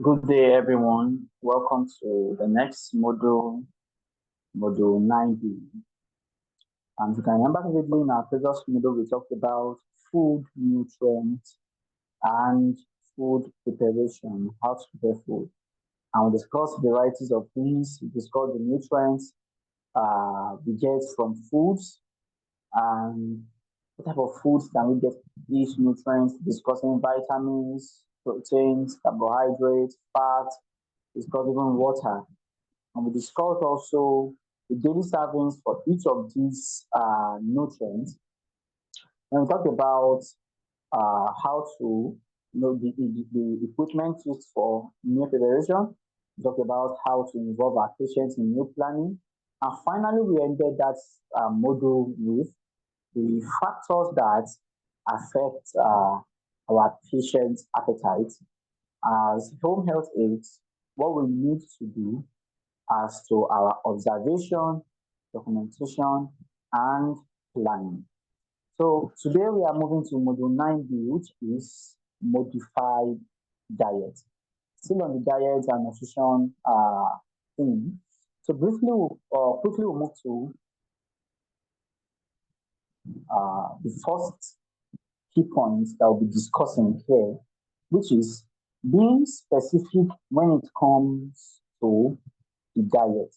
Good day, everyone. Welcome to the next module 9B. And you can remember vividly in our previous module, we talked about food nutrients and food preparation, how to prepare food. And we discussed varieties of things, we discussed the nutrients we get from foods, and what type of foods can we get these nutrients, discussing vitamins, proteins, carbohydrates, fat, discussed even water. And we discussed also the daily servings for each of these nutrients. And we talked about how to, the equipment used for meal preparation. We talked about how to involve our patients in meal planning. And finally, we ended that module with the factors that affect our patient's appetite as home health aides, what we need to do as to our observation, documentation, and planning. So today we are moving to module 9B, which is modified diet. Still on the diet and nutrition theme. So briefly, quickly we'll move to the first key points that we'll be discussing here, which is being specific when it comes to the diet.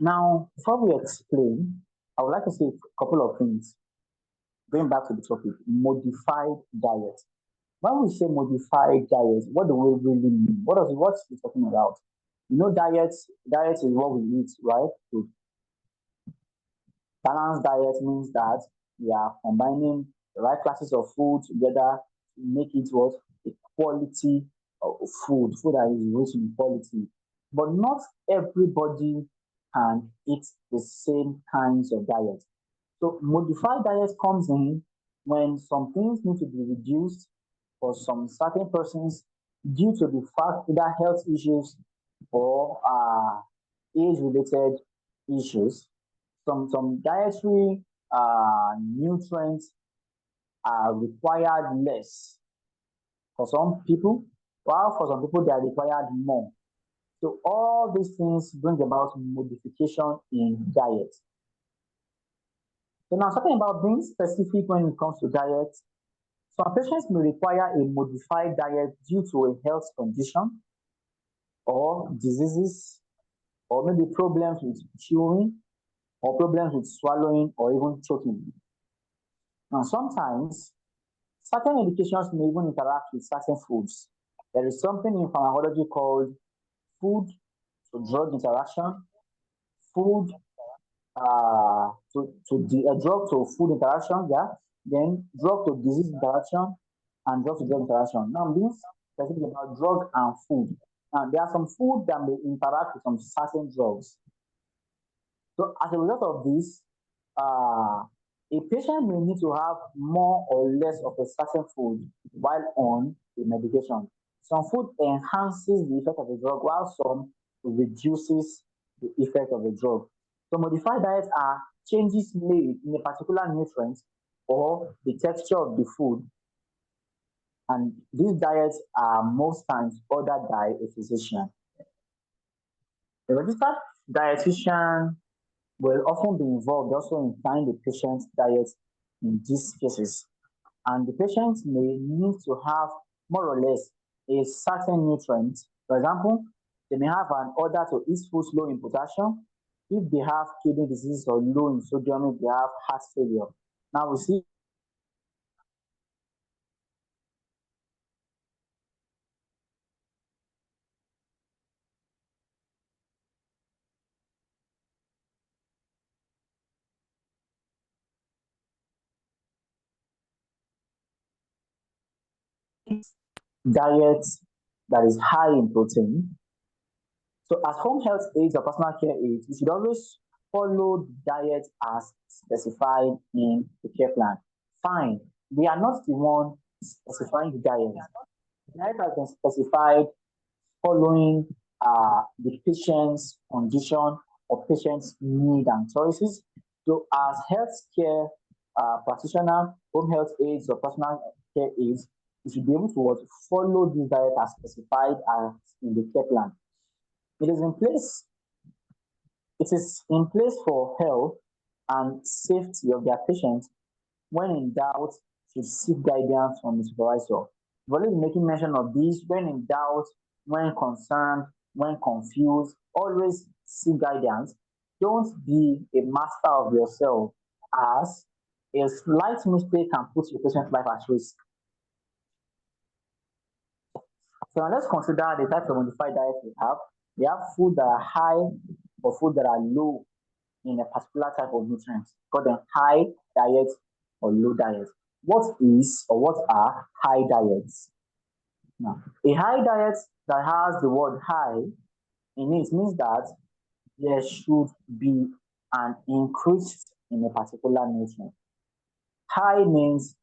Now, before we explain, I would like to say a couple of things. Going back to the topic, modified diet. When we say modified diet, what do we really mean? What's it talking about? Diet is what we eat, right? So balanced diet means that we are combining the right classes of food together to make it what a quality of food that is rich in quality. But not everybody can eat the same kinds of diet. So modified diet comes in when some things need to be reduced for some certain persons due to the fact either health issues or age-related issues. Some dietary nutrients are required less for some people, while for some people they are required more. So all these things bring about modification in diet. So now talking about being specific when it comes to diet, some patients may require a modified diet due to a health condition or diseases or maybe problems with chewing or problems with swallowing or even choking. Now sometimes certain medications may even interact with certain foods. There is something in pharmacology called food to drug interaction, food drug to food interaction, yeah, then drug to disease interaction, and drug to drug interaction. Now, I'm being specific about drug and food. Now, there are some food that may interact with some certain drugs. So, as a result of this, a patient may need to have more or less of a certain food while on the medication. Some food enhances the effect of the drug, while some reduces the effect of the drug. So modified diets are changes made in a particular nutrient or the texture of the food. And these diets are most times ordered by a physician. A registered dietitian will often be involved also in planning the patient's diet in these cases. And the patient may need to have more or less a certain nutrient. For example, they may have an order to eat foods low in potassium. If they have kidney disease or low in sodium, if they have heart failure. Now we see diet that is high in protein. So as home health aides or personal care aides, we should always follow the diet as specified in the care plan. Fine, we are not the one specifying the diet. The diet has been specified following the patient's condition or patient's need and choices. So as healthcare practitioner, home health aides or personal care aides, you should be able to what, follow this diet as specified as in the care plan. It is in place. It is in place for health and safety of their patients. When in doubt, should seek guidance from the supervisor. We've already making mention of this. When in doubt, when concerned, when confused, always seek guidance. Don't be a master of yourself, as a slight mistake can put your patient's life at risk. So now let's consider the types of modified diets we have. We have food that are high or food that are low in a particular type of nutrients. Call them high diet or low diet. What is or what are high diets? Now, a high diet that has the word high in it means that there should be an increase in a particular nutrient. High means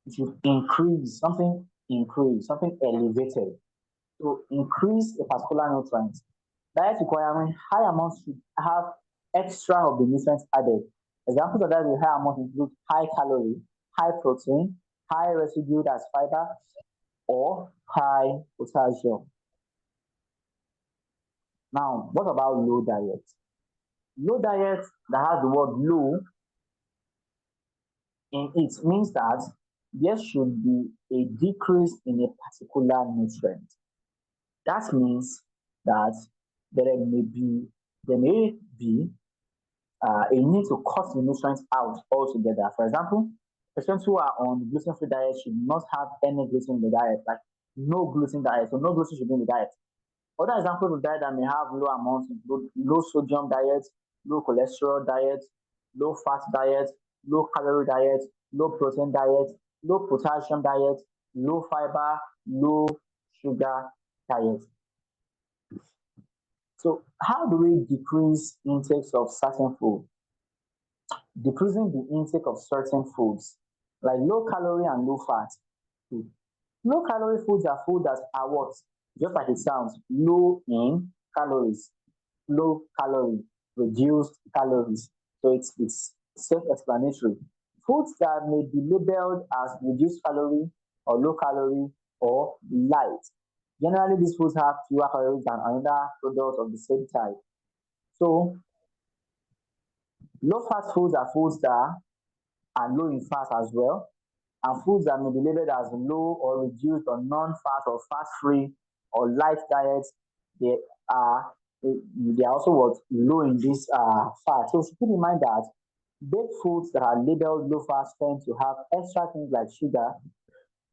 it should increase, something elevated. To increase a particular nutrient, diet requirement, high amounts should have extra of the nutrients added. Examples of that with high amounts include high calorie, high protein, high residue as fiber, or high potassium. Now, what about low diet? Low diet that has the word low in it means that there should be a decrease in a particular nutrient. That means that there may be a need to cut the nutrients out altogether. For example, patients who are on gluten-free diet should not have any gluten in the diet, like no gluten diet. So no gluten should be in the diet. Other examples of diet that may have low amounts include low sodium diet, low cholesterol diet, low fat diet, low calorie diet, low protein diet, low potassium diet, low fiber, low sugar diet. So how do we decrease intakes of certain food? Decreasing the intake of certain foods like low calorie and low fat food. Low calorie foods are food that are what? Just like it sounds, low in calories, low calorie, reduced calories. So it's self-explanatory. Foods that may be labeled as reduced calorie or low calorie or light. Generally, these foods have fewer calories than another product of the same type. So low fat foods are foods that are low in fat as well, and foods that may be labeled as low or reduced or non-fat or fat-free or light diets, they are they are also what low in this fat. So keep in mind that baked foods that are labeled low fat tend to have extra things like sugar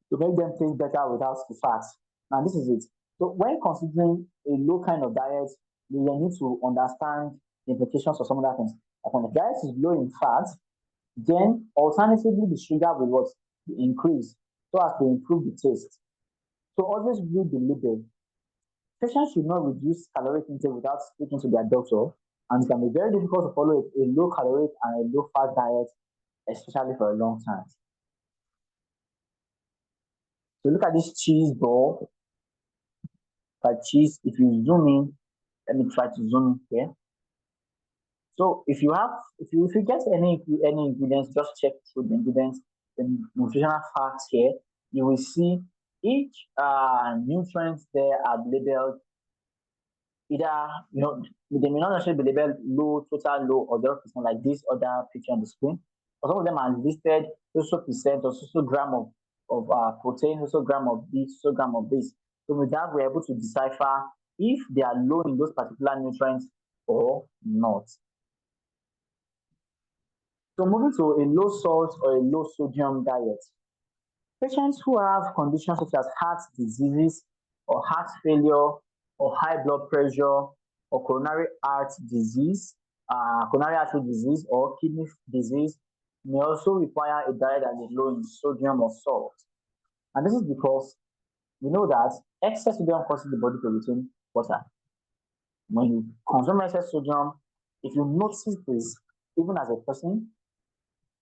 to make them taste better without the fat. Now this is it. So when considering a low kind of diet, you will need to understand the implications of some other things. Like when the diet is low in fat, then alternatively the sugar will what? Increase so as to improve the taste. So always read the label. Patients should not reduce caloric intake without speaking to their doctor, and it can be very difficult to follow a low caloric and a low fat diet, especially for a long time. So look at this cheese ball. But cheese, if you zoom in, let me try to zoom in here. So if you get any ingredients, just check through the ingredients, the nutritional facts here. You will see each nutrient there are labeled either they may not necessarily be labeled low, total low, or 0% like this other picture on the screen. But some of them are listed so percent or so gram of protein, so gram of this, so gram of this. So with that, we're able to decipher if they are low in those particular nutrients or not. So moving to a low salt or a low sodium diet. Patients who have conditions such as heart diseases or heart failure or high blood pressure or coronary artery disease or kidney disease may also require a diet that is low in sodium or salt. And this is because we know that excess sodium causes the body to retain water. When you consume excess sodium, if you notice this, even as a person,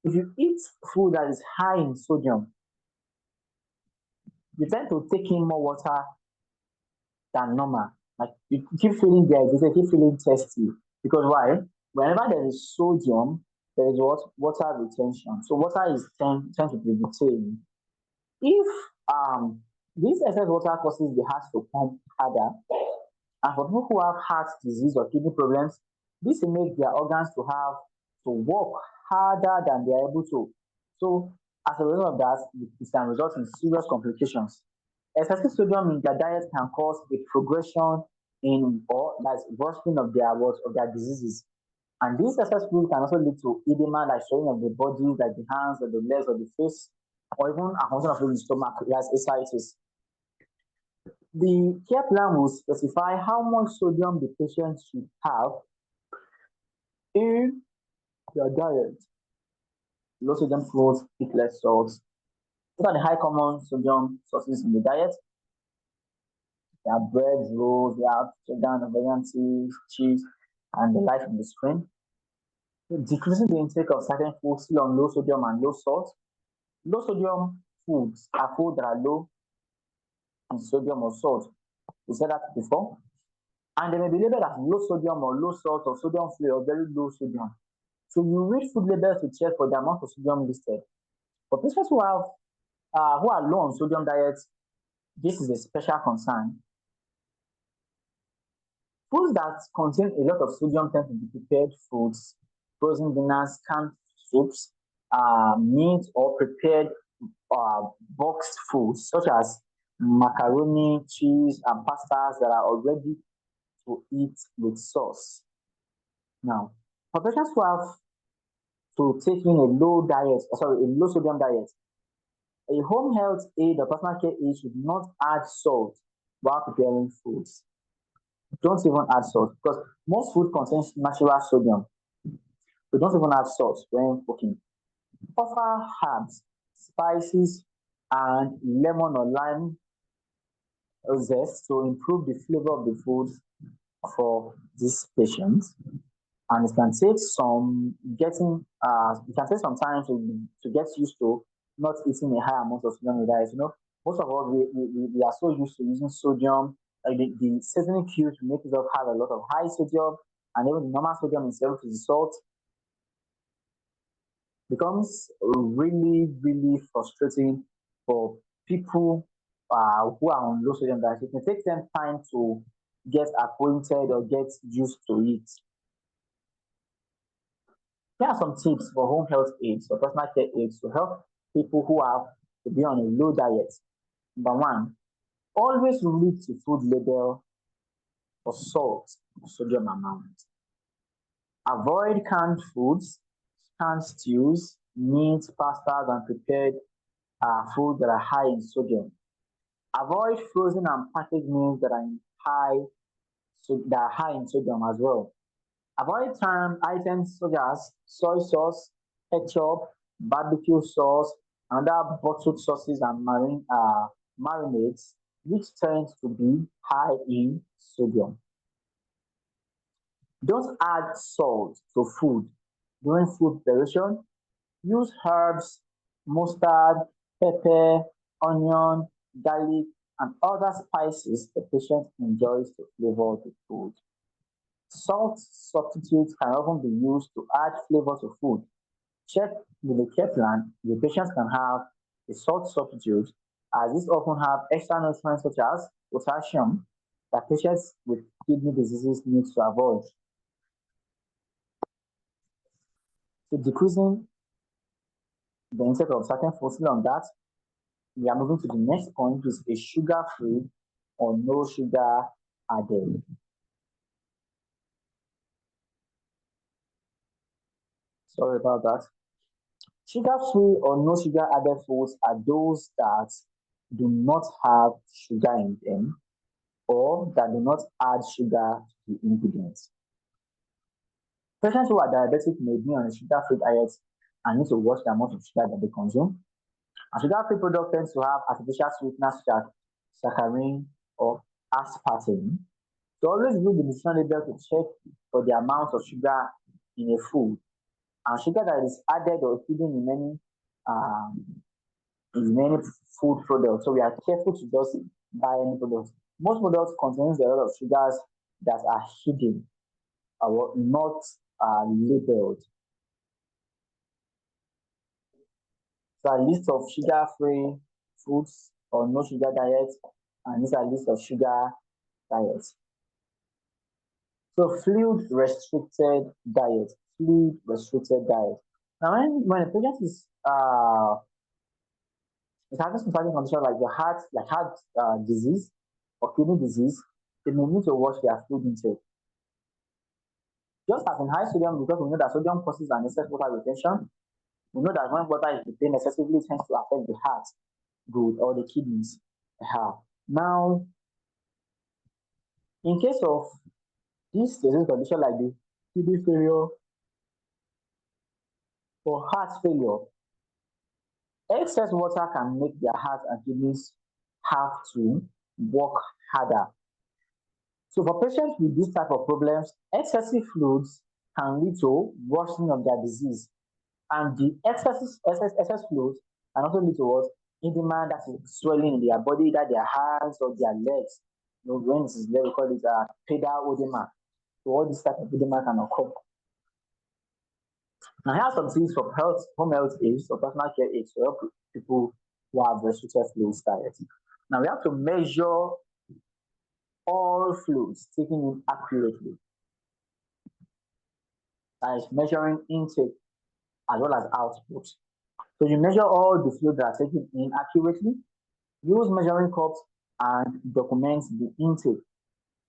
if you eat food that is high in sodium, you tend to take in more water than normal. Like you keep feeling dehydrated, keep feeling thirsty. Because why? Whenever there is sodium, there is what? Water retention. So water is tend to be retained. If this excess water causes the heart to pump harder, and for people who have heart disease or kidney problems, this will make their organs to work harder than they are able to. So as a result of that, it can result in serious complications. Excessive sodium in their diet can cause a progression in or that's worsening of their diseases. And this excess fluid can also lead to edema, like swelling of the body, like the hands or the legs or the face, or even a function of the stomach, as ascites. The care plan will specify how much sodium the patient should have in their diet. Low sodium foods, eat less salt. What are the high common sodium sources in the diet? They have bread, rolls, they have vegan, vegan tea, cheese, and the light on the screen. Decreasing the intake of certain foods still on low sodium and low salt. Low sodium foods are foods that are low in sodium or salt. We said that before. And they may be labeled as low sodium or low salt or sodium free or very low sodium. So you read food labels to check for the amount of sodium listed. For patients who are low on sodium diets, this is a special concern. Foods that contain a lot of sodium tend to be prepared foods, frozen dinners, canned soups, meat or prepared boxed foods such as macaroni, cheese, and pastas that are already to eat with sauce. Now, for patients who have to take in a low sodium diet, a home health aid or personal care aid should not add salt while preparing foods. Don't even add salt because most food contains natural sodium. So don't even add salt when cooking. Offer herbs, spices, and lemon or lime zest to improve the flavor of the food for these patients. And it can take some time to get used to not eating a high amount of sodium in the diet. Most of us we are so used to using sodium, like the seasoning cubes to make it up have a lot of high sodium, and even the normal sodium is able to the salt becomes really, really frustrating for people who are on low sodium diet. It may take them time to get acquainted or get used to it. Here are some tips for home health aids or personal care aids to help people who have to be on a low diet. Number one, always read the food label for salt or sodium amount. Avoid canned foods, canned stews, meat, pastas, and prepared foods that are high in sodium. Avoid frozen and packaged meals that are high in sodium as well. Avoid items such as soy sauce, ketchup, barbecue sauce, and other bottled sauces and marinades, which tend to be high in sodium. Don't add salt to food during food preparation. Use herbs, mustard, pepper, onion, garlic, and other spices the patient enjoys to flavor the food. Salt substitutes can often be used to add flavor to food. Check with the care plan the patient can have a salt substitute as these often have extra nutrients such as potassium that patients with kidney diseases need to avoid. So decreasing the intake of certain foods on that, we are moving to the next point, which is a sugar-free or no sugar added. Sorry about that. Sugar-free or no sugar added foods are those that do not have sugar in them or that do not add sugar to the ingredients. Patients who are diabetic may be on a sugar-free diet and need to watch the amount of sugar that they consume. And sugar-free products tend to have artificial sweeteners such as saccharin or aspartame. So always read the nutrition label to check for the amount of sugar in a food. And sugar that is added or hidden in many food products. So we are careful to just buy any products. Most products contains a lot of sugars that are hidden or not labeled. So a list of sugar-free foods or no sugar diet, and these are list of sugar diets. So fluid restricted diet, fluid restricted diet. Now when a patient is having some certain condition like the heart, disease or kidney disease, they may need to watch their fluid intake. Just as in high sodium, because we know that sodium causes an excess water retention, we know that when water is retained excessively, it tends to affect the heart, good, or the kidneys. Now, in case of this disease condition like the kidney failure or heart failure, excess water can make their heart and kidneys have to work harder. So for patients with this type of problems, excessive fluids can lead to worsening of their disease. And the excess fluids can also lead to what? Edema, that is swelling in their body, either their hands or their legs. When this is there, we call it pedal edema. So all this type of edema can occur. Now, here are some things for home health aids or personal care aids to help people who have restricted fluids diet. Now, we have to measure all fluids taken in accurately. That is measuring intake as well as output. So you measure all the fluids that are taken in accurately, use measuring cups and document the intake.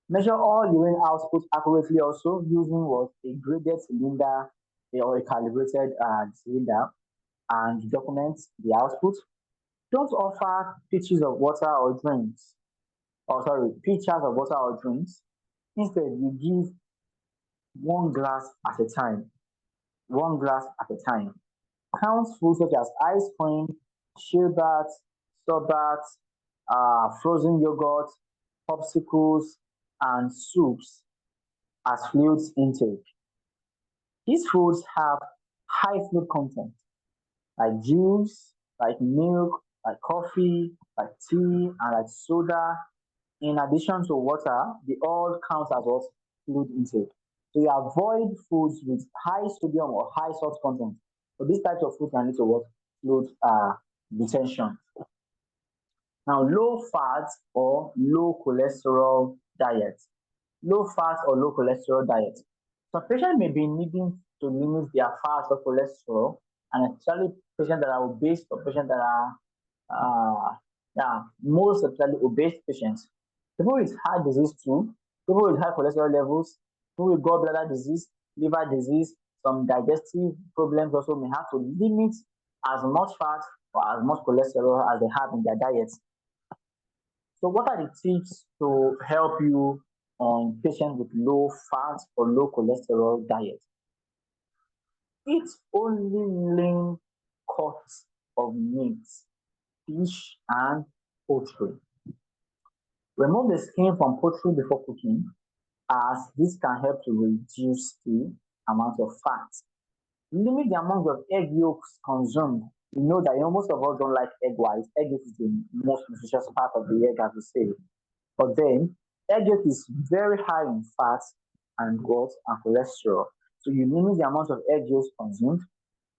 Measure all urine output accurately also using what? A graded cylinder or a calibrated cylinder, and document the output. Don't offer pitchers of water or drinks. Pitchers of water or drinks. Instead, you give one glass at a time. One glass at a time. Count foods such as ice cream, sherbet, sorbet, frozen yogurt, popsicles, and soups as fluids intake. These foods have high fluid content, like juice, like milk, like coffee, like tea, and like soda. In addition to water, they all count as what? Fluid intake. So you avoid foods with high sodium or high salt content. So these types of food can lead to what? Fluid retention. Now, low fat or low cholesterol diet. Low fat or low cholesterol diet. Some patients may be needing to limit their fat or cholesterol, and especially patients that are obese or patients that are most especially obese patients. People with heart disease too, people with high cholesterol levels, people with gallbladder disease, liver disease, some digestive problems also may have to limit as much fat or as much cholesterol as they have in their diets. So what are the tips to help you on patients with low fat or low cholesterol diet? Eat only lean cuts of meat, fish, and poultry. Remove the skin from poultry before cooking, as this can help to reduce the amount of fat. Limit the amount of egg yolks consumed. You know that most of us don't like egg whites. Egg yolk is the most nutritious part of the egg, as we say. But then, egg yolk is very high in fat and what and cholesterol. So you limit the amount of egg yolks consumed.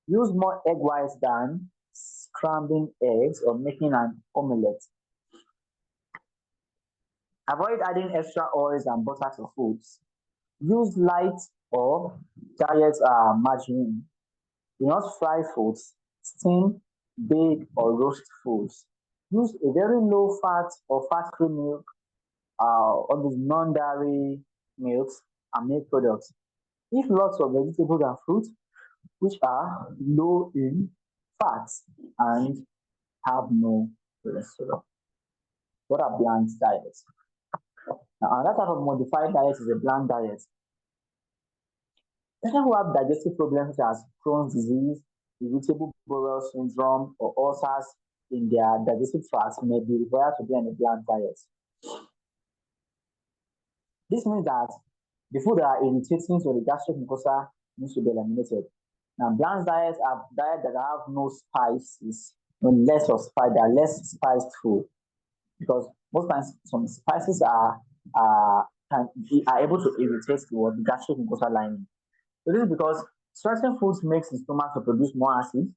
Use more egg whites than scrambling eggs or making an omelette. Avoid adding extra oils and butter to foods. Use light or diet margarine. Do not fry foods, steam, bake, or roast foods. Use a very low fat or fat free milk, all these non dairy milks and milk products. Eat lots of vegetables and fruits, which are low in fats and have no cholesterol. What are bland diets? Now, another type of modified diet is a bland diet. Patients who have digestive problems such as Crohn's disease, irritable bowel syndrome, or ulcers in their digestive tract may be required to be on a bland diet. This means that the food that are irritating to the gastric mucosa needs to be eliminated. Now, bland diets are diets that have no spices, less of spice, they are less spiced food, because most times some spices are able to irritate the gastric mucosa lining. So this is because certain foods makes the stomach to produce more acid.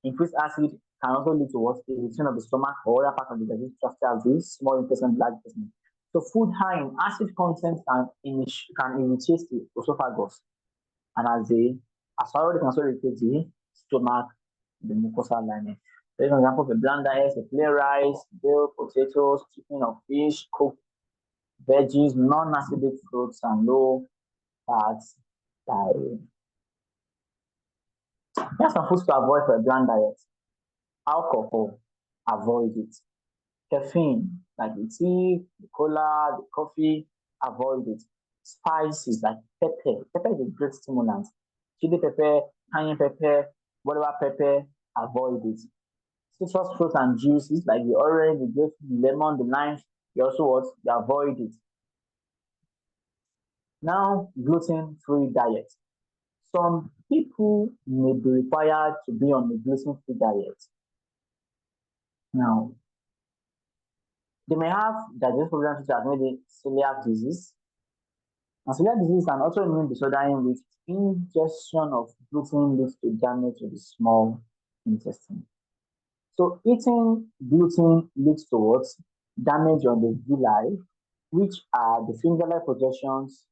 Increased acid can also lead to what irritation of the stomach or other part of the digestive tract as this small intestine, large intestine. So food high in acid content can irritate the esophagus, and as far as it can also irritate the stomach, the mucosal lining. For example, the bland diet, the plain rice, boiled potatoes, chicken or fish, cooked veggies, non-acidic fruits, and low fat diet. Here are some foods to avoid for a bland diet. Alcohol, avoid it. Caffeine, like the tea, the cola, the coffee, avoid it. Spices like pepper. Pepper is a great stimulant. Chili pepper, cayenne pepper, whatever pepper, avoid it. Citrus fruits and juices like the orange, the grape, the lemon, the lime, you also what? You avoid it. Now, gluten-free diet. Some people may be required to be on a gluten-free diet. Now, they may have digestive problems such as maybe celiac disease. And celiac disease is an autoimmune disorder in which ingestion of gluten leads to damage to the small intestine. So eating gluten leads towards damage on the villi, which are the finger-like projections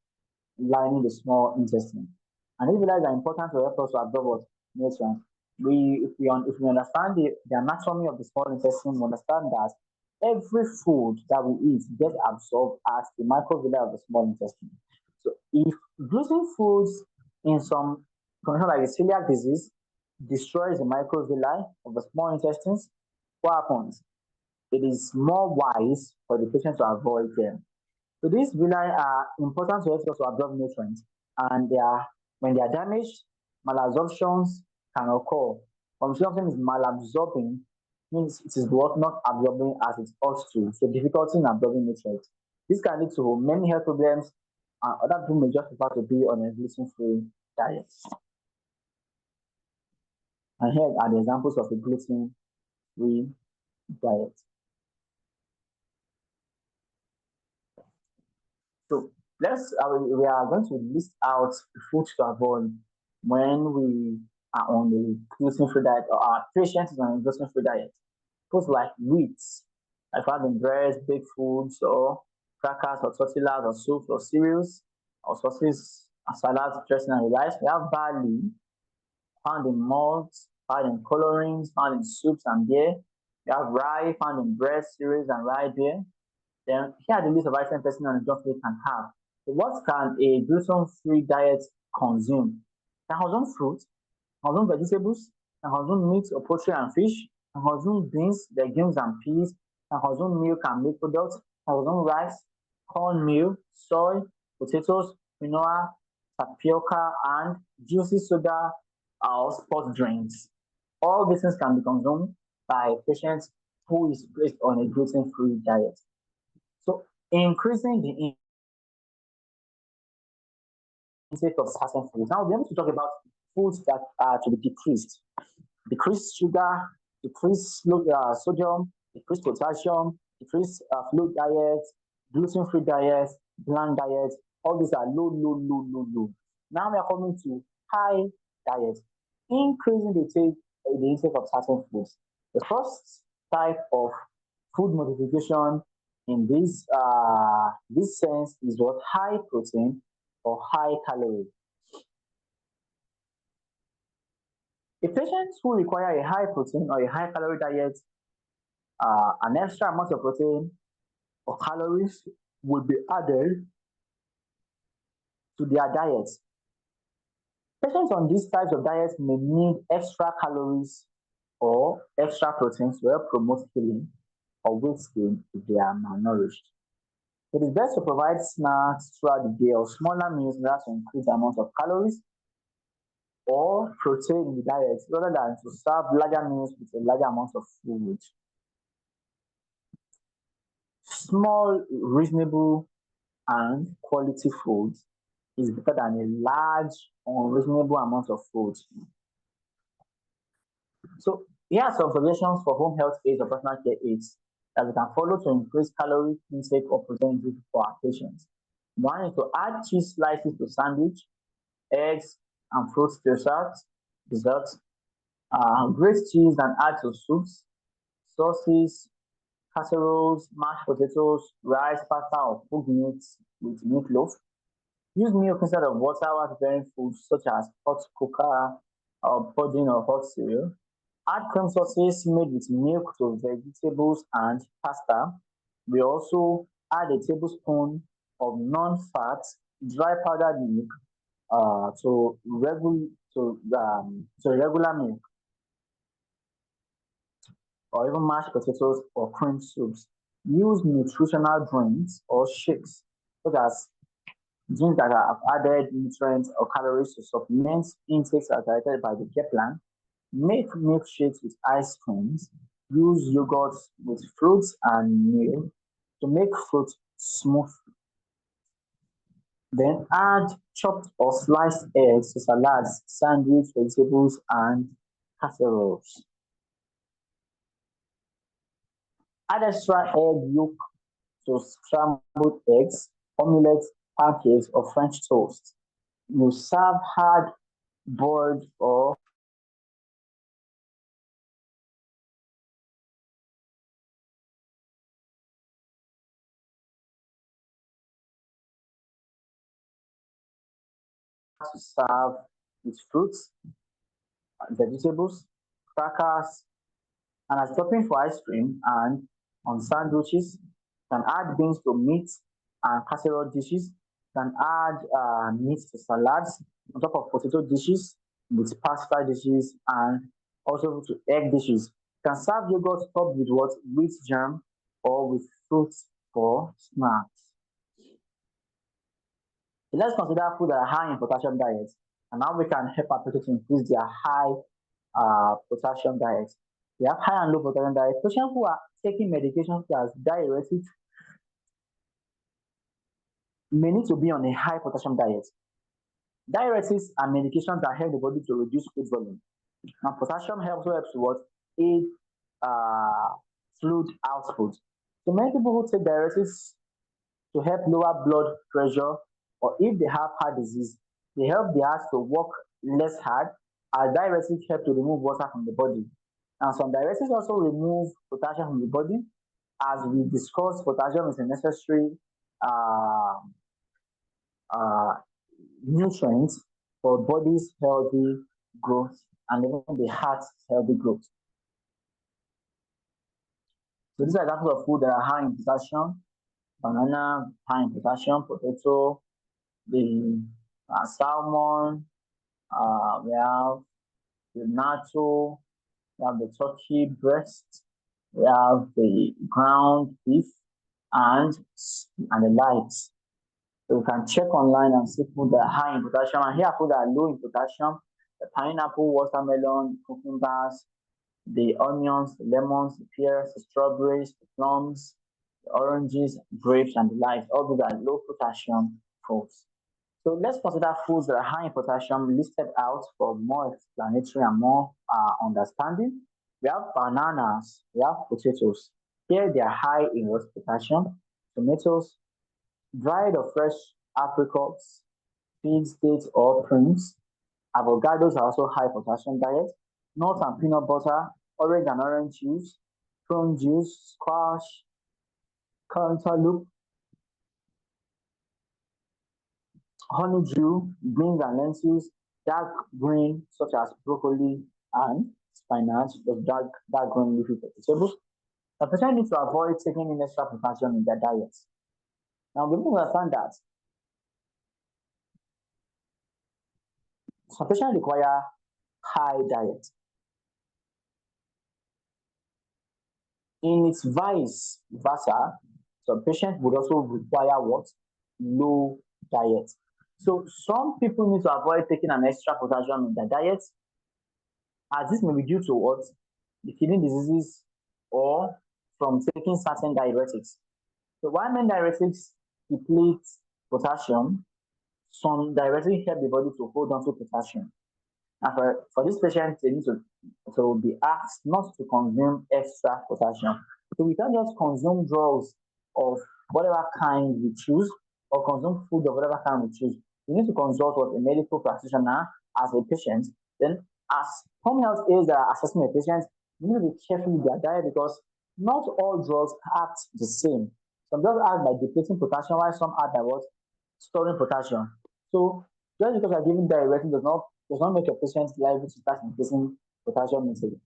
lining the small intestine. And these villi are important to help us to absorb what nutrients. If we understand the anatomy of the small intestine, we understand that every food that we eat gets absorbed as the microvilli of the small intestine. So if gluten foods in some condition like celiac disease destroys the microvilli of the small intestines, what happens? It is more wise for the patient to avoid them. So these villi are important to help us to absorb nutrients, and when they are damaged, malabsorptions can occur. When something is malabsorbing, means it is not absorbing as it ought to, so difficulty in absorbing nutrients. This can lead to many health problems, and other people may just prefer to be on a gluten-free diet. And here are the examples of a gluten-free diet. So we are going to list out foods to avoid when we are on the gluten-free diet or our patient is on a gluten-free diet. Foods like wheat, like having bread, baked foods, or crackers, or tortillas, or soups, or cereals, or sauces, and salads, dressing, and rice. We have barley, found in malts, found in colorings, found in soups and beer. We have rye, found in bread, cereals, and rye beer. Then here are the list of items person on the job can have. So what can a gluten-free diet consume? Can consume fruit, consume vegetables, can consume meat or poultry and fish, can consume beans, legumes and peas, can consume milk and milk products, can consume rice, cornmeal, soy, potatoes, quinoa, tapioca, and juicy soda or sports drinks. All these things can be consumed by patients who is placed on a gluten-free diet. So increasing the intake of certain foods. Now we're going to talk about foods that are to be decreased. Decreased sugar, decreased sodium, decreased potassium, decreased fluid diet, gluten-free diet, bland diet. All these are low, low, low, low, low. Now we are coming to high diet, increasing the intake of certain foods. The first type of food modification in this sense is what high protein or high calorie. A patient who require a high protein or a high calorie diet, an extra amount of protein or calories will be added to their diet. Patients on these types of diets may need extra calories or extra proteins to help promote healing or weight gain if they are malnourished. It is best to provide snacks throughout the day or smaller meals in order to increase the amount of calories or protein in the diet rather than to serve larger meals with a larger amount of food. Small, reasonable, and quality food is better than a large, unreasonable amount of food. So here are some suggestions for home health aids or personal care aids that we can follow to increase calorie intake or protein intake for our patients. One is to add cheese slices to sandwich, eggs, and fruits desserts. Grate cheese and add to soups, sauces, casseroles, mashed potatoes, rice, pasta, or cooked meats with meatloaf. Use milk instead of water while preparing foods such as hot cocoa, pudding, or hot cereal. Add cream sauces made with milk to vegetables and pasta. We also add a tablespoon of non-fat dry powdered milk to regular milk, or even mashed potatoes or cream soups. Use nutritional drinks or shakes, such as drinks that have added nutrients or calories to supplement intakes as directed by the care plan. Make milkshakes with ice creams. Use yogurt with fruits and milk to make fruit smooth. Then add chopped or sliced eggs to salads, sandwich, vegetables, and casseroles. Add extra egg yolk to scrambled eggs, omelets, pancakes, or French toast. You serve hard boiled or to serve with fruits, vegetables, crackers, and as topping for ice cream and on sandwiches. You can add beans to meat and casserole dishes. You can add meat to salads on top of potato dishes with pasta dishes and also to egg dishes. You can serve yogurt topped with what? Wheat jam or with fruits for snacks. So let's consider food that are high in potassium diets and how we can help our patients increase their high potassium diet. We have high and low potassium diet. Patients who are taking medications such as diuretics may need to be on a high potassium diet. Diuretics are medications that help the body to reduce fluid volume. Now, potassium also helps to what? Aid fluid output. So many people who take diuretics to help lower blood pressure, or if they have heart disease, they help the heart to work less hard, as diuretics help to remove water from the body. And some diuretics also remove potassium from the body. As we discussed, potassium is a necessary uh, uh, nutrient for body's healthy growth and even the heart's healthy growth. So these are examples of food that are high in potassium: banana, high in potassium; potato, the salmon, we have the natto, we have the turkey breast, we have the ground beef, and the likes. So you can check online and see food that are high in potassium, and here are food that are low in potassium: the pineapple, watermelon, cucumbers, the onions, the lemons, the pears, the strawberries, the plums, the oranges, grapes, and the likes. All those are low potassium fruits. So let's consider foods that are high in potassium listed out for more explanatory and more understanding. We have bananas, we have potatoes. Here they are high in what? Potassium. Tomatoes, dried or fresh apricots, figs, dates, or prunes. Avocados are also high potassium diet. Nuts and peanut butter, orange and orange juice, prune juice, squash, cantaloupe, honeydew, beans and lentils, dark green such as broccoli and spinach, the dark green leafy vegetables. The patient needs to avoid taking in extra potassium in their diet. Now we need to understand that some patients require high diet. In its vice versa, some patients would also require what? Low diet. So some people need to avoid taking an extra potassium in their diet, as this may be due to what? The kidney diseases or from taking certain diuretics. So while many diuretics deplete potassium, some diuretics help the body to hold on to potassium. And for this patient, they need to be asked not to consume extra potassium. So we can't just consume drugs of whatever kind we choose or consume food of whatever kind we choose. We need to consult with a medical practitioner as a patient. Then As home health aides that are assessing a patient, you need to be careful with their diet because not all drugs act the same. Some drugs act by depleting potassium, while some act by what? Storing potassium. So just because you're giving diuretic does not make a patient liable to start increasing potassium intake.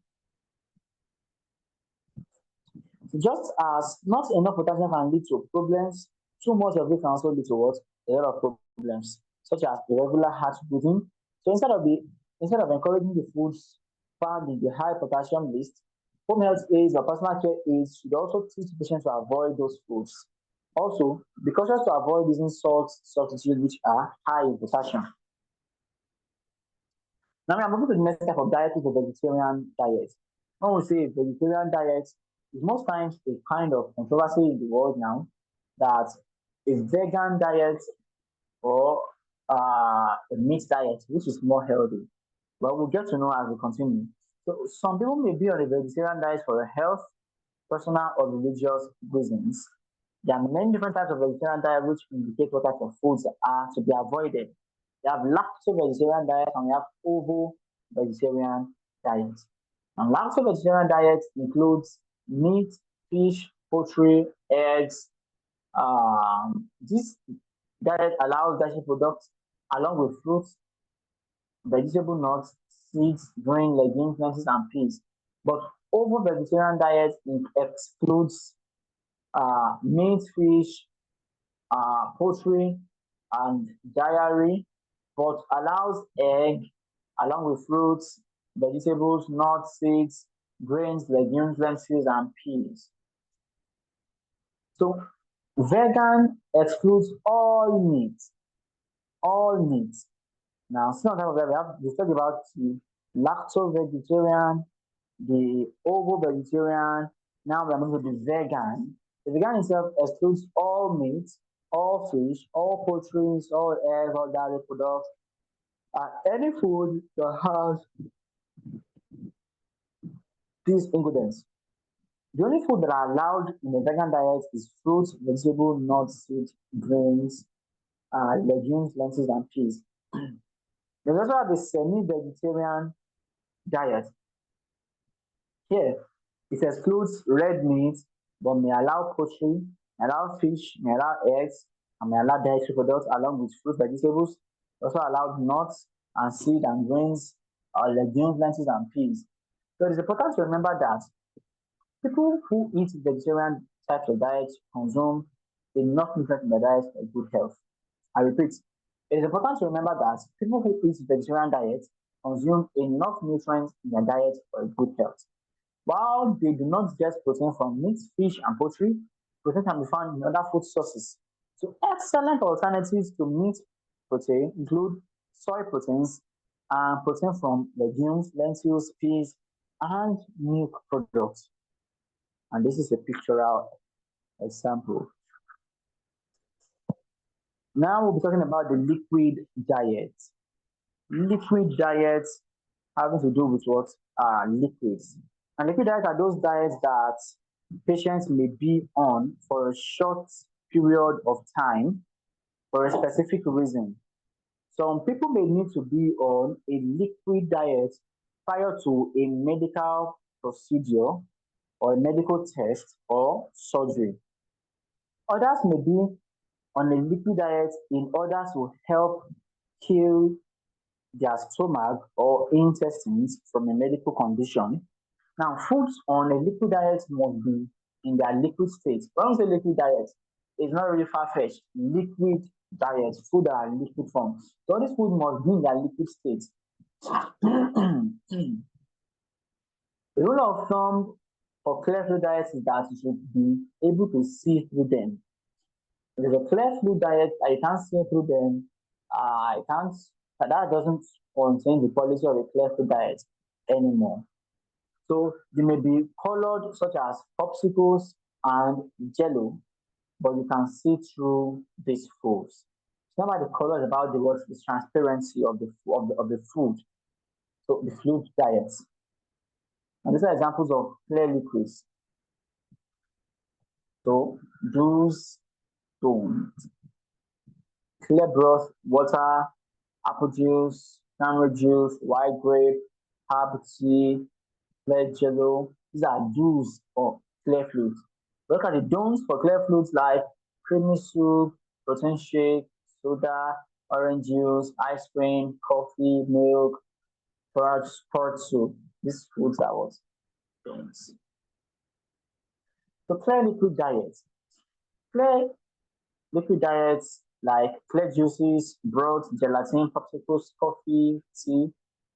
Just as not enough potassium can lead to problems, too much of it can also lead to what? A lot of problems, such as irregular heart beating. So instead of encouraging the foods found in the high potassium list, home health aides or personal care aides should also teach patients to avoid those foods. Also, be cautious to avoid using salt substitutes which are high in potassium. Now I'm moving to the next type of diet, which is the vegetarian diet. When we say vegetarian diet, is most times a kind of controversy in the world now that a vegan diet or a meat diet, which is more healthy. But we'll get to know as we continue. So some people may be on a vegetarian diet for health, personal, or religious reasons. There are many different types of vegetarian diet which indicate what type of foods are to be avoided. We have lacto vegetarian diet and we have ovo vegetarian diet. And lacto vegetarian diet includes meat, fish, poultry, eggs. This diet allows dairy products along with fruits, vegetable nuts, seeds, grain, legumes, lentils, and peas. But ovo vegetarian diet excludes meat, fish, poultry, and dairy, but allows egg along with fruits, vegetables, nuts, seeds, grains, legumes, lentils, and peas. So vegan excludes all meat. Now, still on top of that, we talked about the lacto vegetarian, the ovo vegetarian. Now we're moving to the vegan. The vegan itself excludes all meat, all fish, all poultry, all eggs, all dairy products, any food that has these ingredients. The only food that are allowed in a vegan diet is fruits, vegetable, nuts, seeds, grains, legumes, lentils, and peas. There's also have a semi-vegetarian diet. Here, it excludes red meat, but may allow poultry, may allow fish, may allow eggs, and may allow dietary products along with fruit, vegetables. Also allowed nuts and seed and grains, legumes, lentils, and peas. So it is important to remember that people who eat vegetarian types of diet consume enough nutrients in their diet for good health. I repeat, it is important to remember that people who eat vegetarian diet consume enough nutrients in their diet for good health. While they do not get protein from meat, fish, and poultry, protein can be found in other food sources. So excellent alternatives to meat protein include soy proteins and protein from legumes, lentils, peas, and milk products. And this is a pictorial example. Now we'll be talking about the liquid diet. Liquid diets having to do with what are liquids. And liquid diets are those diets that patients may be on for a short period of time for a specific reason. Some people may need to be on a liquid diet prior to a medical procedure or a medical test or surgery. Others may be on a liquid diet in order to help kill their stomach or intestines from a medical condition. Now, foods on a liquid diet must be in their liquid state. When we say liquid diet, it's not really far-fetched. Liquid diet, food that are in liquid form. So this food must be in their liquid state. The rule of thumb for clear fluid diets is that you should be able to see through them. If it's a clear fluid diet, I can't see through them. I can't. That doesn't contain the policy of a clear fluid diet anymore. So they may be colored such as popsicles and jello, but you can see through these foods. It's not about the color, it's about the transparency of the food. So the fluid diets. And these are examples of clear liquids. So juice, don't. Clear broth, water, apple juice, cranberry juice, white grape, herb tea, clear jello. These are do's for clear fluids. Look at the don'ts for clear fluids like creamy soup, protein shake, soda, orange juice, ice cream, coffee, milk, pork soup. These foods are what? Don'ts. So clear liquid diet. Clear liquid diets like clear juices, broth, gelatin, popsicles, coffee, tea,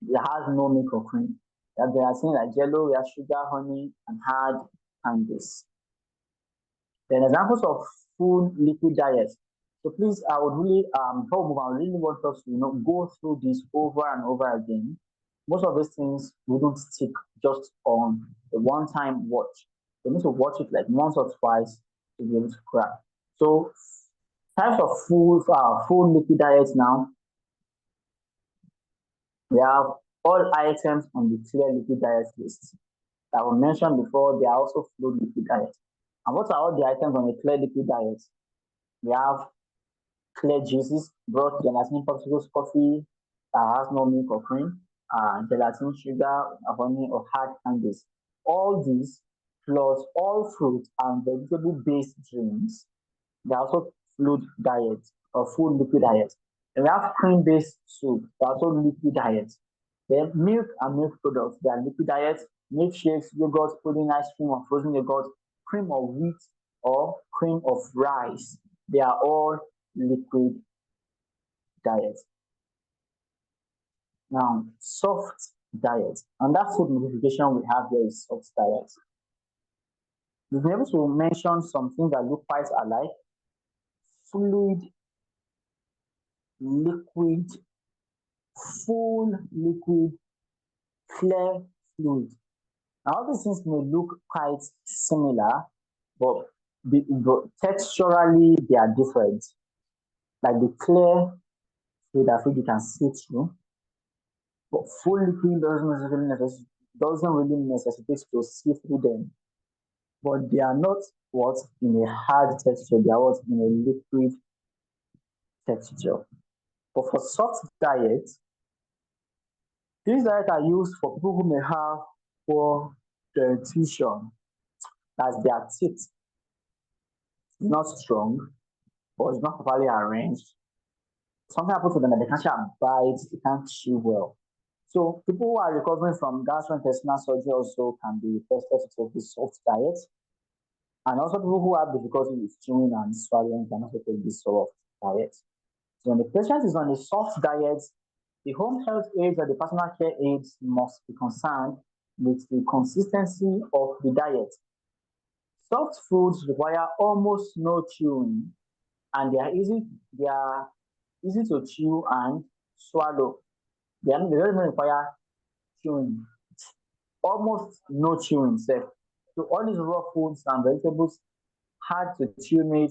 it has no milk or cream. There are gelatin like jello, we have sugar, honey, and hard candies. Then examples of full liquid diets. So please, I would really before we move on, I really want us to go through this over and over again. Most of these things we don't stick just on a one-time watch. We need to watch it like once or twice to be able to crack. So types of full liquid diets now. We have all items on the clear liquid diet list that were mentioned before. They are also fluid liquid diets. And what are all the items on the clear liquid diet? We have clear juices, broth, gelatin, popsicles, coffee that has no milk or cream, gelatin, sugar, honey, or hard candies. All these plus all fruit and vegetable-based drinks, they are also fluid diet or full liquid diet. And we have cream-based soup, they are also liquid diet. Then milk and milk products, they are liquid diet. Milkshakes, yogurt, pudding, ice cream, or frozen yogurt, cream of wheat or cream of rice, they are all liquid diet. Now, soft diet. And that food modification we have here is soft diet. We've been able to mention some things that look quite alike. Fluid, liquid, full liquid, clear fluid. Now, all these things may look quite similar, but texturally they are different. Like the clear fluid, I think you can see through, but full liquid doesn't really necessitate to see through them. But they are not what in a hard texture, they are what in a liquid texture. But for soft diet, these diets are used for people who may have poor dentition, as their teeth is not strong or is not properly arranged. Something happens to them that they can't bite, they can't chew well. So people who are recovering from gastrointestinal surgery also can be requested to take this soft diet. And also people who have difficulty with chewing and swallowing can also take this soft diet. So when the patient is on a soft diet, the home health aides or the personal care aides must be concerned with the consistency of the diet. Soft foods require almost no chewing, and they are easy to chew and swallow. They don't even require chewing. Almost no chewing, sef. So all these raw foods and vegetables, hard to chew meat,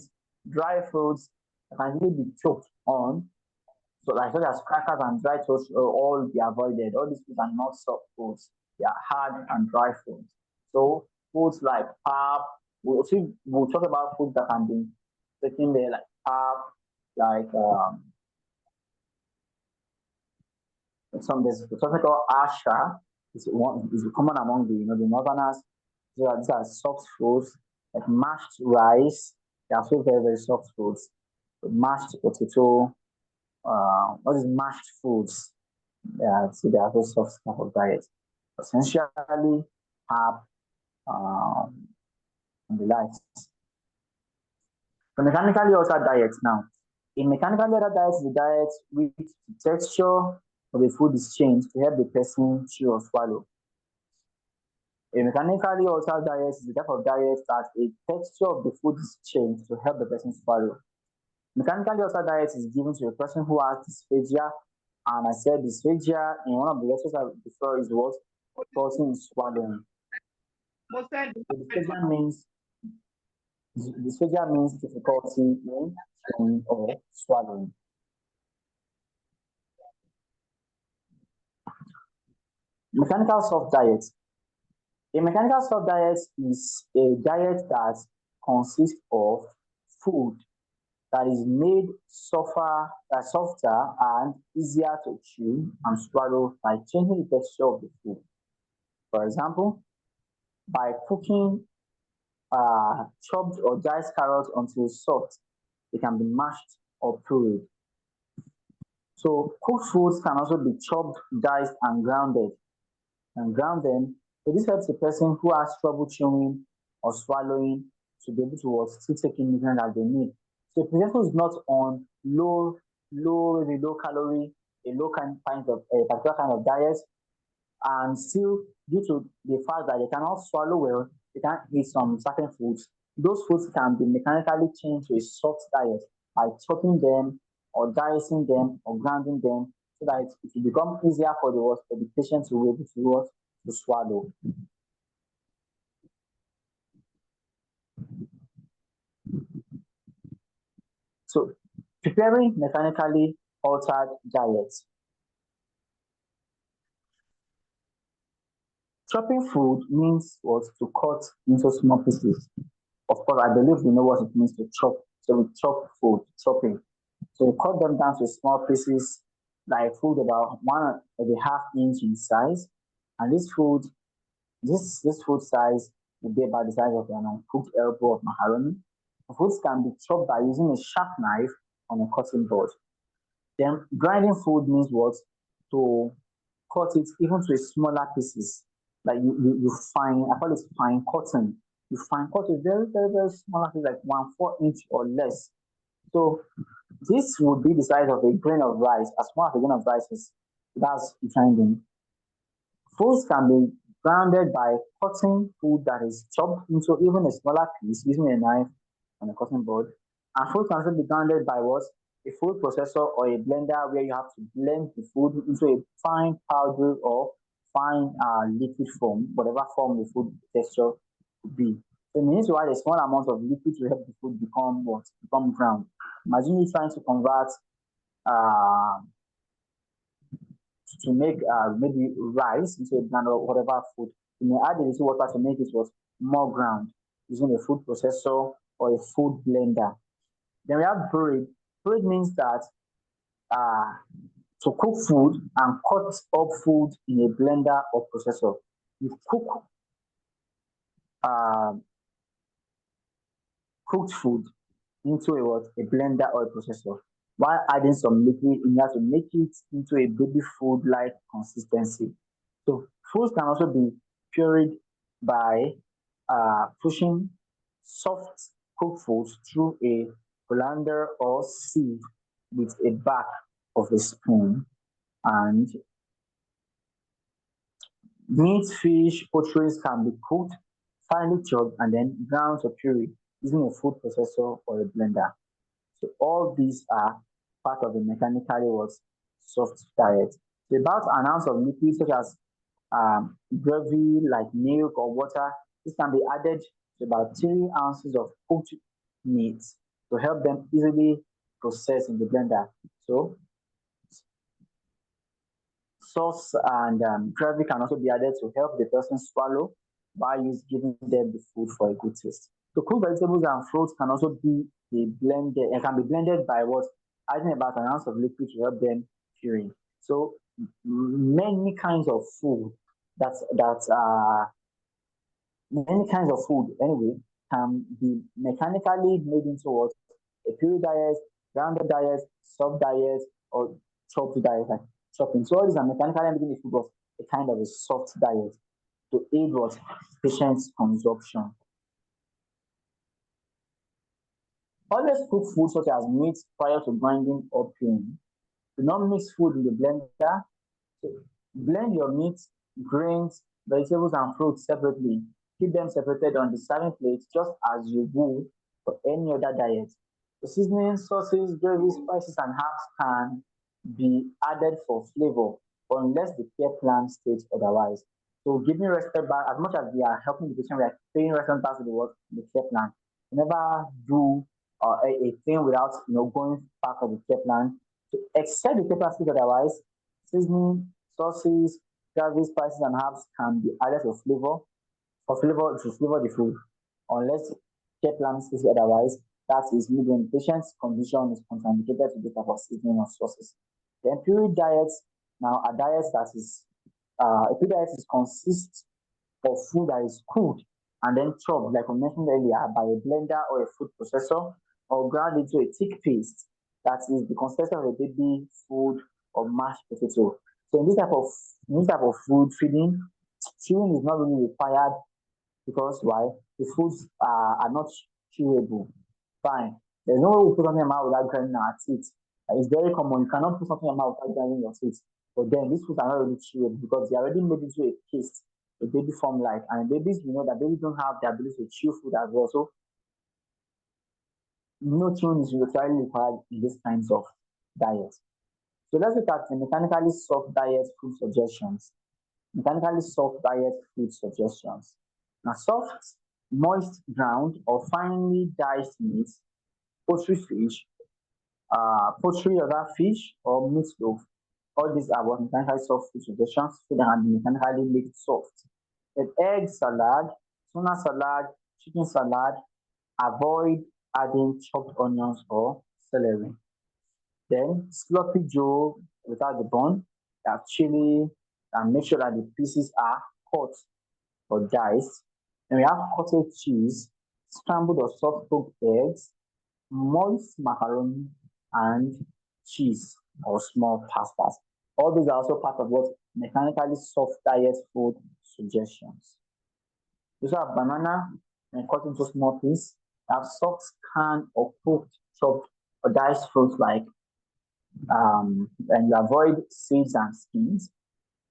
dry foods that can really be choked on. So like such as crackers and dry toast will all be avoided. All these foods are not soft foods. They are hard and dry foods. So foods like pap, we'll talk about foods that can be taken there like pap, like there's something called asha. Is common among the northerners. These are soft foods like mashed rice. They are also very soft foods. Mashed potato, what is mashed foods? Yeah, so they are also soft type of diet. Essentially, have and the likes. So mechanically altered diet now. A mechanically altered diet is a diet which the texture of the food is changed to help the person chew or swallow. A mechanically altered diet is the type of diet that a texture of the food is changed to help the person swallow. Mechanically altered diet is given to a person who has dysphagia, and I said dysphagia in one of the lectures before is what person is swallowing. So dysphagia means difficulty in chewing or swallowing. Mechanical soft diet. A mechanical soft diet is a diet that consists of food that is made softer and easier to chew and swallow by changing the texture of the food. For example, by cooking chopped or diced carrots until soft, they can be mashed or pureed. So cooked foods can also be chopped, diced, and ground them. So this helps a person who has trouble chewing or swallowing to be able to still take in nutrients that they need. So if the person is not on maybe low calorie, a kind of a particular kind of diet, and still due to the fact that they cannot swallow well, they can't eat some certain foods. Those foods can be mechanically changed to a soft diet by chopping them or dicing them or grinding them so that it will become easier for the patient to be able to swallow. So preparing mechanically altered diets. Chopping food means what to cut into small pieces. Of course, I believe you know what it means to chop. So we chop food, chopping. So you cut them down to small pieces, like food about 1.5 inch in size. And this food size will be about the size of an cooked elbow of macaroni. The foods can be chopped by using a sharp knife on a cutting board. Then grinding food means what? To cut it even to a smaller pieces. Like you fine, I call it fine cutting. You fine cut it very small pieces, like 1/4 inch or less. So this would be the size of a grain of rice. As small as a grain of rice is, that's grinding. Foods can be grounded by cutting food that is chopped into even a smaller piece using a knife on a cutting board. And food can also be grounded by what? A food processor or a blender where you have to blend the food into a fine powder or fine liquid form, whatever form the food texture could be. So you need to add a small amount of liquid to help the food become what? Become ground. Imagine you trying to convert uh, to make maybe rice into a blend or whatever food. You may add a little water to make it what more ground using a food processor or a food blender. Then we have bread. Bread means that uh, to cook food and cut up food in a blender or processor. You cook uh, cooked food into a what? A blender or a processor while adding some liquid in order to make it into a baby food like consistency. So foods can also be pureed by pushing soft cooked foods through a colander or sieve with a back of a spoon. And meat, fish, poultry can be cooked, finely chopped, and then ground to puree using a food processor or a blender. So all these are part of the mechanically what soft diet. So about an ounce of liquid such as gravy like milk or water, this can be added to about 3 ounces of cooked meat to help them easily process in the blender. So sauce and gravy can also be added to help the person swallow while you giving them the food for a good taste. So cooked vegetables and fruits can also be blended and can be blended by what adding about an ounce of liquid to help them curing. So many kinds of food that many kinds of food anyway can be mechanically made into what a pure diet, grounded diet, soft diet, or chopped diet, like chopping. So all these are mechanically making the food of a kind of a soft diet to aid what patient's consumption. Always cook food such as meat prior to grinding or peeling. Do not mix food in the blender. So blend your meat, grains, vegetables, and fruits separately. Keep them separated on the serving plate just as you would for any other diet. The seasoning, sauces, gravy, spices, and herbs can be added for flavor unless the care plan states otherwise. So giving respect back, as much as we are helping the patient, we are paying respect back to the work, the care plan. We never do a thing without going back of the care plan. So except the care plan states otherwise, seasoning, sauces, gravy, spices, and herbs can be added for flavor to flavor the food, unless care plan says otherwise. that is maybe when the patient's condition is contraindicated to this type of seasoning or sauces. The empiric diet now a diet that is a pure diet is consists of food that is cooked and then chopped, like I mentioned earlier, by a blender or a food processor, or ground into a thick paste that is the consistency of a baby food or mashed potato. So in this type of food feeding, chewing is not really required because why? The foods are not chewable. Fine. There's no way we put something in our mouth without grinding our teeth. It's very common. You cannot put something in your mouth without grinding your teeth. But then these foods are not really chewable because they are already made into a paste, a baby form like. And babies, we know that babies don't have the ability to chew food as well. So no chewing is required in these kinds of diets. So let's look at the mechanically soft diet food suggestions. Mechanically soft diet food suggestions. Now, soft, moist ground or finely diced meat, poultry fish, poultry other fish, or meatloaf. All these are what mechanically soft food suggestions so they can be mechanically made soft. Then egg salad, tuna salad, chicken salad, avoid adding chopped onions or celery. Then sloppy joe without the bun, have chili, and make sure that the pieces are cut or diced. Then we have cottage cheese, scrambled or soft cooked eggs, moist macaroni, and cheese or small pastas. All these are also part of what mechanically soft diet food suggestions. We also have banana and cut into small pieces. We have soft canned or cooked, chopped or diced fruits like and you avoid seeds and skins.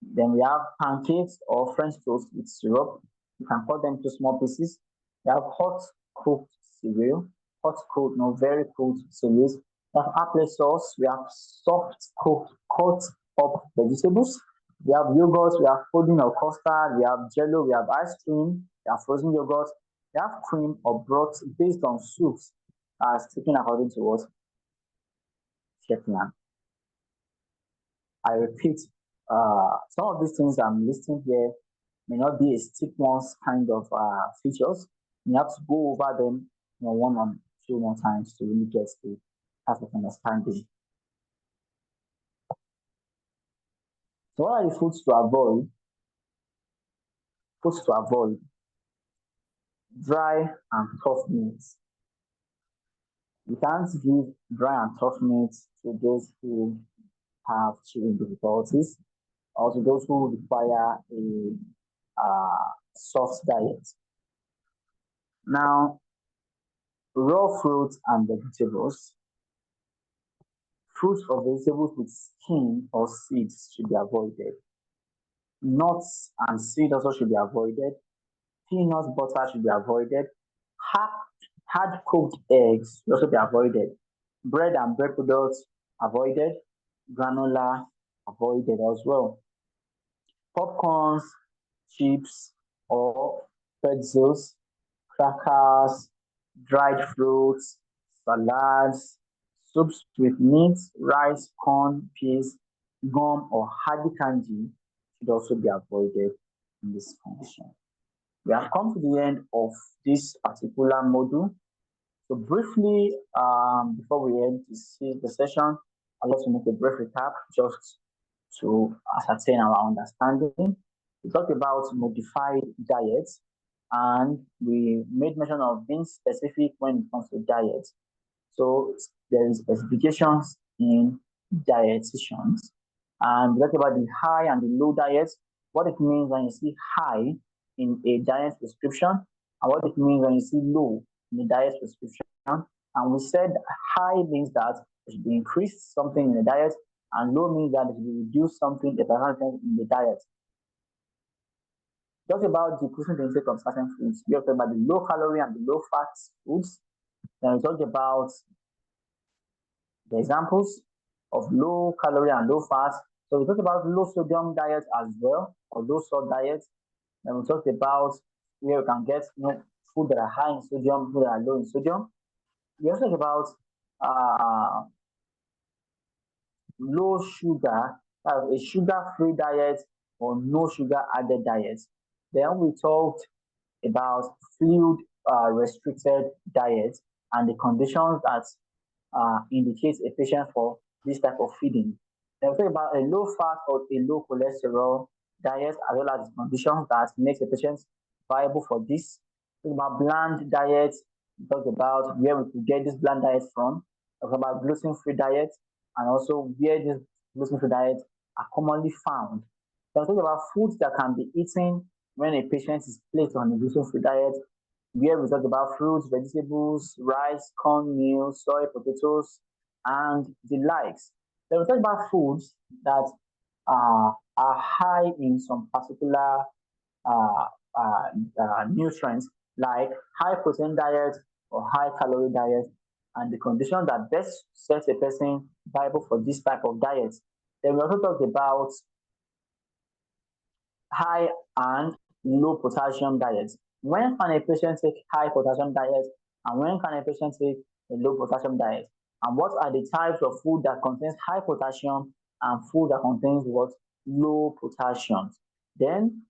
Then we have pancakes or French toast with syrup. You can cut them into small pieces. We have hot cooked cereal, hot cooked, no, very cooked cereals. We have apple sauce. We have soft cooked, cut up vegetables. We have yogurt. We have pudding or custard. We have jello. We have ice cream. We have frozen yogurt. We have cream or broth based on soups as taken according to what Shetland. I repeat, some of these things I'm listing here may not be a stick once kind of features. You have to go over them one or two more times to really get the type of understanding. So what are the foods to avoid? Foods to avoid. Dry and tough meats. You can't give dry and tough meats to those who have chewing difficulties or to those who require a soft diet. Now, raw fruits and vegetables. Fruits or vegetables with skin or seeds should be avoided. Nuts and seeds also should be avoided. Peanut butter should be avoided. Hard, hard cooked eggs should also be avoided. Bread and bread products avoided. Granola avoided as well. Popcorns, chips, or pretzels, crackers, dried fruits, salads, soups with meat, rice, corn, peas, gum, or hardy candy should also be avoided in this condition. We have come to the end of this particular module. So briefly, before we end the session, I'd like to make a brief recap just to ascertain our understanding. We talked about modified diets and we made mention of being specific when it comes to diet. So there is specifications in dietitians. And we talked about the high and the low diet, what it means when you see high in a diet prescription, and what it means when you see low in a diet prescription. And we said high means that it should be increased something in the diet, and low means that it should be reduced something in the diet. Talk about decreasing the intake of certain foods. We talked about the low calorie and the low fat foods. Then we talked about the examples of low calorie and low fat. So we talked about low sodium diet as well, or low salt diet. Then we talked about where you can get food that are high in sodium, food that are low in sodium. We also talked about low sugar, a sugar-free diet or no sugar added diet. Then we talked about fluid restricted diet. and the conditions that indicates a patient for this type of feeding. Then we talk about a low fat or a low cholesterol diet, as well as conditions that makes a patient viable for this. We talk about bland diet. We talk about where we could get this bland diet from. We talk about gluten-free diet, and also where these gluten-free diets are commonly found. Then we talk about foods that can be eaten when a patient is placed on a gluten-free diet, where we talk about fruits, vegetables, rice, cornmeal, soy, potatoes, and the likes. Then we talk about foods that are high in some particular uh, uh, nutrients, like high protein diet or high calorie diet, and the condition that best sets a person viable for this type of diet. Then we also talked about high and low potassium diets. When can a patient take high potassium diet, and when can a patient take a low potassium diet? And what are the types of food that contains high potassium and food that contains what? Low potassium. Then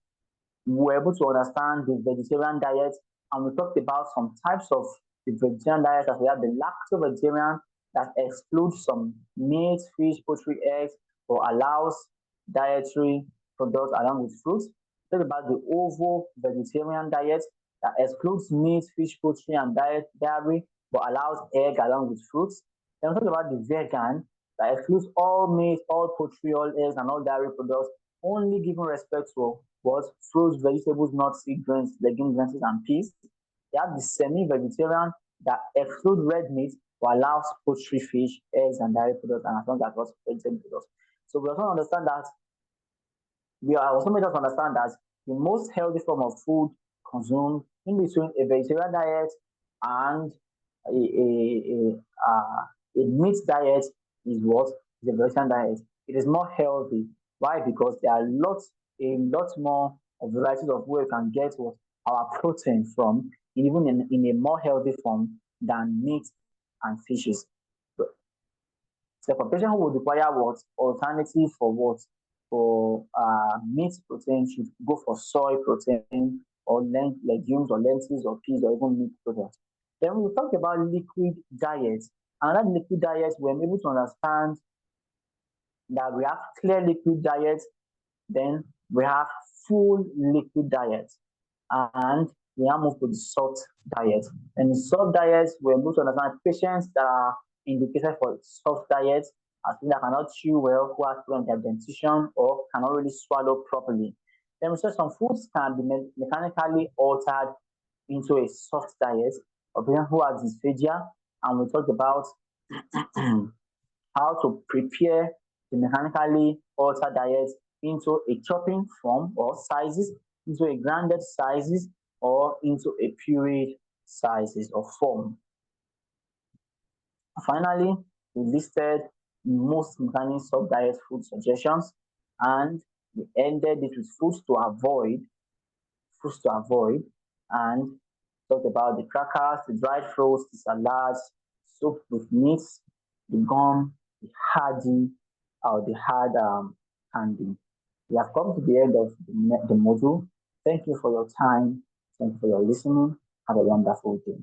we were able to understand the vegetarian diet, and we talked about some types of the vegetarian diet, as we have the lacto vegetarian that excludes some meat, fish, poultry, eggs, or allows dietary products along with fruits. We talked about the ovo vegetarian diet that excludes meat, fish, poultry, and dairy, but allows egg along with fruits. Then we talked about the vegan that excludes all meat, all poultry, all eggs, and all dairy products, only giving respect to what? Fruits, vegetables, nuts, seed, grains, legumes, lentils, and peas. They have the semi-vegetarian that exclude red meat but allows poultry, fish, eggs, and dairy products, and as long as what vegetable products. So we also understand that we are also made us understand that the most healthy form of food consumed in between a vegetarian diet and a meat diet is what? The vegetarian diet. It is more healthy. Why? Because there are a lot more of varieties of where we can get what our protein from, even in a more healthy form than meat and fishes. So, so for patient who would require what alternative for what for meat protein should go for soy protein or legumes or lentils or peas or even meat products. Then we talked about liquid diet. And that liquid diet, we're able to understand that we have clear liquid diet, then we have full liquid diet, and we now move to the salt diet. And the salt diet, we're able to understand patients that are indicated for salt diet as people that cannot chew well, who have problem with their dentition, or cannot really swallow properly. Then we said some foods can be mechanically altered into a soft diet, or people who have dysphagia, and we talked about how to prepare the mechanically altered diet into a chopping form or sizes, into a grounded sizes, or into a pureed sizes or form. Finally, we listed most mechanically sub diet food suggestions, and we ended it with foods to avoid, and talked about the crackers, the dried fruits, the salads, soup with meats, the gum, the hardy, or the hard candy. We have come to the end of the module. Thank you for your time. Thank you for your listening. Have a wonderful day.